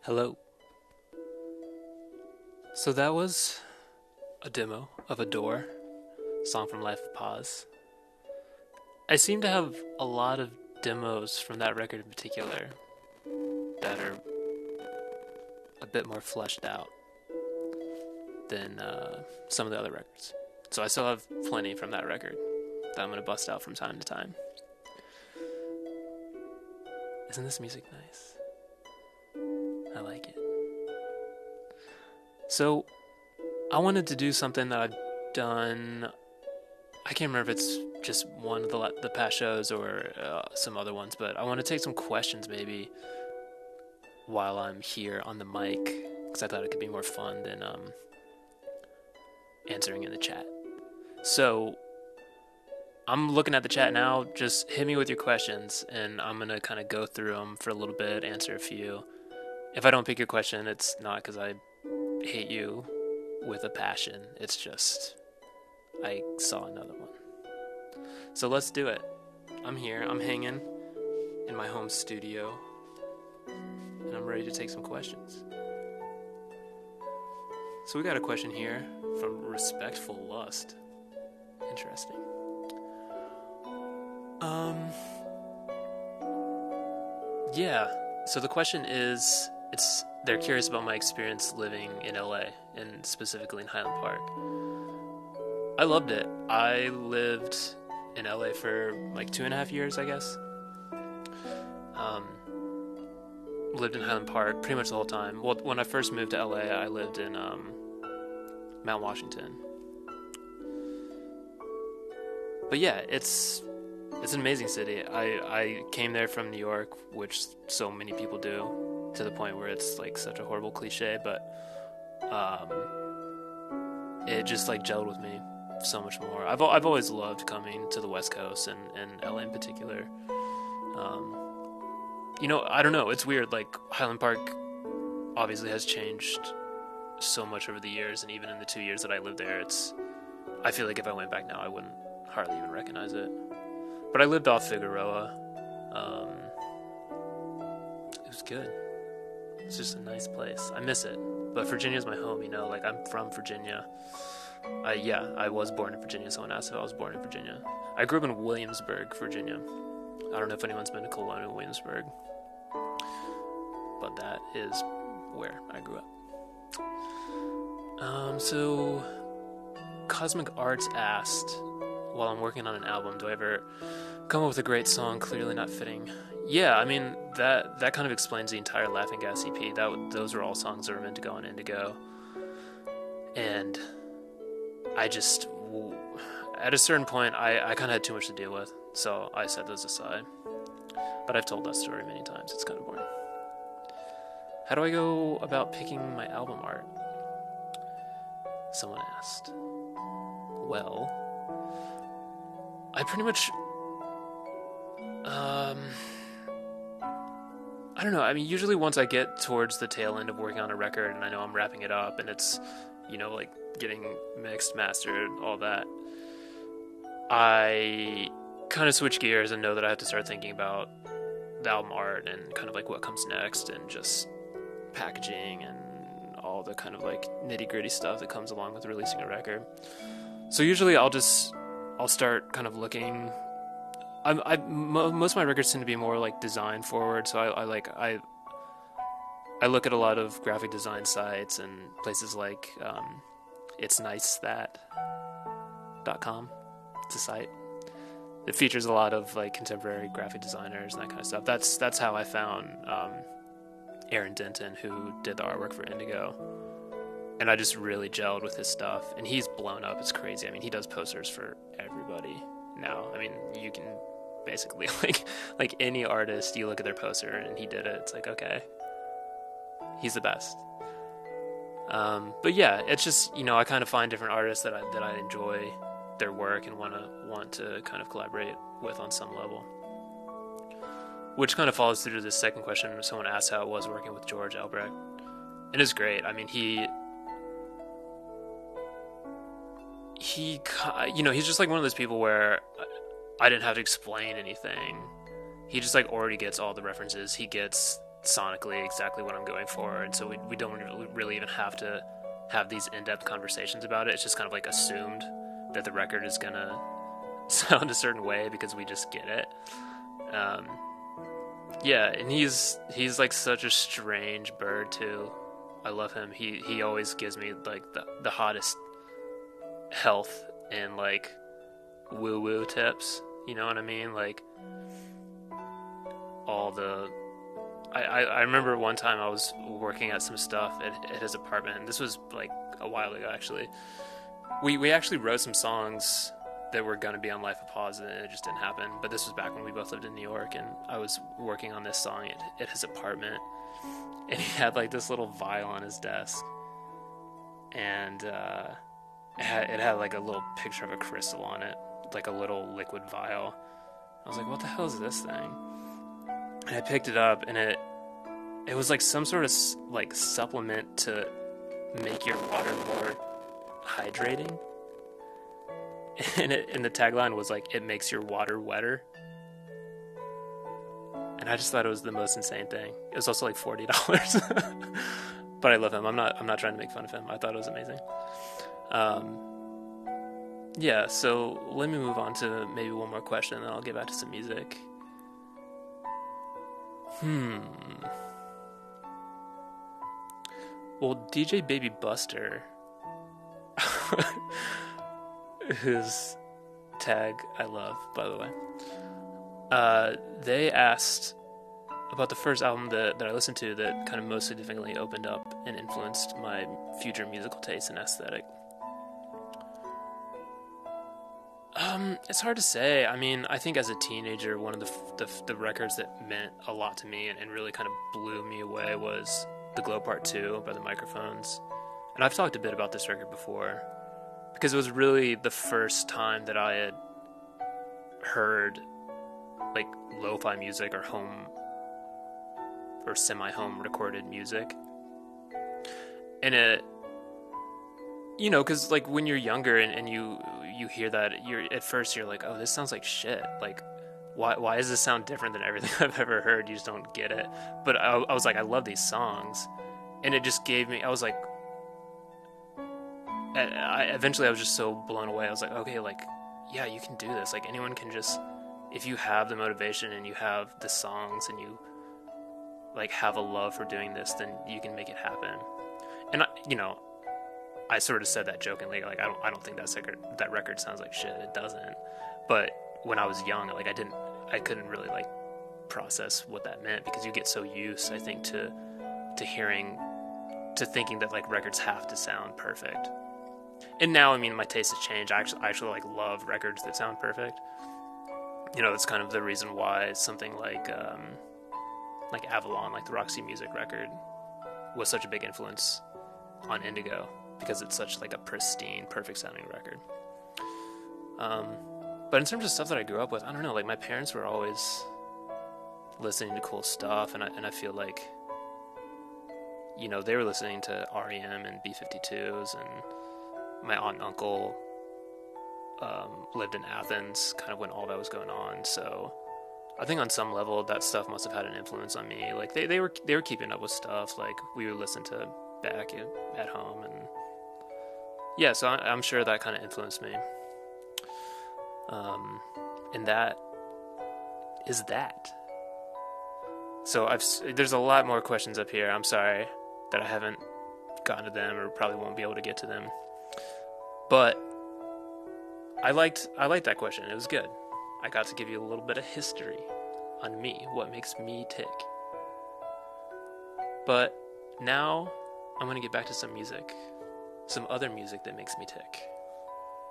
Hello. So that was a demo of Adore, song from Life of Paz. I seem to have a lot of demos from that record in particular that are a bit more fleshed out than some of the other records. So I still have plenty from that record that I'm going to bust out from time to time. Isn't this music nice? I like it. So I wanted to do something that I've done. I can't remember if it's just one of the past shows or some other ones, but I want to take some questions maybe while I'm here on the mic because I thought it could be more fun than answering in the chat. So I'm looking at the chat now. Just hit me with your questions, and I'm going to kind of go through them for a little bit, answer a few. If I don't pick your question, it's not because I hate you with a passion. It's just I saw another one. So let's do it. I'm here. I'm hanging in my home studio, and I'm ready to take some questions. So we got a question here from Respectful Lust. Interesting. Yeah. So the question is, they're curious about my experience living in LA, and specifically in Highland Park. I loved it. I lived in LA for like 2.5 years, I guess. Lived in Highland Park pretty much the whole time. Well, when I first moved to LA, I lived in Mount Washington. But yeah, it's an amazing city. I came there from New York, which so many people do, to the point where it's like such a horrible cliche, but it just like gelled with me so much more. I've always loved coming to the West Coast and LA in particular. I don't know. It's weird. Like Highland Park obviously has changed so much over the years, and even in the 2 years that I lived there, I feel like if I went back now, I wouldn't hardly even recognize it. But I lived off Figueroa. It was good. It's just a nice place. I miss it. But Virginia's my home, like I'm from Virginia. I was born in Virginia. Someone asked if I was born in Virginia. I grew up in Williamsburg, Virginia. I don't know if anyone's been to Colonial Williamsburg, but that is where I grew up. So Cosmic Arts asked, while I'm working on an album, do I ever come up with a great song clearly not fitting? Yeah, I mean, that kind of explains the entire Laughing Gas EP. Those were all songs that were meant to go on Indigo. And I just, at a certain point, I kind of had too much to deal with, so I set those aside. But I've told that story many times. It's kind of boring. How do I go about picking my album art? Someone asked. Well, I pretty much, I don't know. I mean, usually once I get towards the tail end of working on a record and I know I'm wrapping it up and it's, like getting mixed, mastered, all that, I kind of switch gears and know that I have to start thinking about the album art and kind of like what comes next and just packaging and all the kind of like nitty-gritty stuff that comes along with releasing a record. So usually I'll start kind of looking. Most of my records tend to be more like design forward, so I look at a lot of graphic design sites and places like itsnicethat.com. It's a site that features a lot of like contemporary graphic designers and that kind of stuff. That's how I found Aaron Denton, who did the artwork for Indigo. And I just really gelled with his stuff. And he's blown up. It's crazy. I mean, he does posters for everybody now. I mean, you can basically, like any artist, you look at their poster and he did it. It's like, okay. He's the best. But yeah, it's just, I kind of find different artists that I enjoy their work and want to kind of collaborate with on some level. Which kind of follows through to this second question. Someone asked how it was working with George Elbrecht. And it's great. I mean, he's just like one of those people where I didn't have to explain anything. He just like already gets all the references. He gets sonically exactly what I'm going for, and so we don't really even have to have these in-depth conversations about it. It's just kind of like assumed that the record is gonna sound a certain way because we just get it. Um, yeah, and he's like such a strange bird too. I love him. He always gives me like the hottest health and like woo woo tips. You know what I mean? Like all the. I remember one time I was working at some stuff at his apartment. And this was like a while ago actually. We actually wrote some songs that were going to be on Life of Pause, and it just didn't happen. But this was back when we both lived in New York, and I was working on this song at his apartment, and he had like this little vial on his desk, and it had like a little picture of a crystal on it, like a little liquid vial. I was like, what the hell is this thing? And I picked it up, and it was like some sort of like supplement to make your water more hydrating. And the tagline was like, it makes your water wetter. And I just thought it was the most insane thing. It was also like $40. But I love him. I'm not trying to make fun of him. I thought it was amazing. Yeah, so let me move on to maybe one more question, and then I'll get back to some music. Well, DJ Baby Buster, whose tag I love, by the way, they asked about the first album that I listened to that kind of most significantly opened up and influenced my future musical taste and aesthetic. It's hard to say. I mean, I think as a teenager, one of the records that meant a lot to me and really kind of blew me away was The Glow Part 2 by the Microphones. And I've talked a bit about this record before, because it was really the first time that I had heard like lo-fi music or home or semi-home recorded music. And it, you know, because like when you're younger and you hear that, at first you're like, oh, this sounds like shit. Like, why does this sound different than everything I've ever heard? You just don't get it. But I was like, I love these songs, and it just gave me. I was like, eventually I was just so blown away. I was like, okay, like, yeah, you can do this. Like, anyone can just, if you have the motivation and you have the songs and you like have a love for doing this, then you can make it happen. And I sort of said that jokingly, like I don't think that record sounds like shit. It doesn't. But when I was young, like I couldn't really like process what that meant, because you get so used, I think, to thinking that like records have to sound perfect. And now, I mean, my taste has changed. I actually like love records that sound perfect. You know, that's kind of the reason why something like Avalon, like the Roxy Music record, was such a big influence on Indigo, because it's such like a pristine, perfect sounding record. But in terms of stuff that I grew up with, I don't know, like my parents were always listening to cool stuff, and I feel like, you know, they were listening to REM and B-52s, and my aunt and uncle lived in Athens kind of when all that was going on, so I think on some level that stuff must have had an influence on me. Like they were keeping up with stuff, like we would listen to Beck at home, and yeah, so I'm sure that kind of influenced me. And that is that. So there's a lot more questions up here. I'm sorry that I haven't gotten to them, or probably won't be able to get to them. But I liked that question. It was good. I got to give you a little bit of history on me, what makes me tick. But now I'm going to get back to some music, some other music that makes me tick.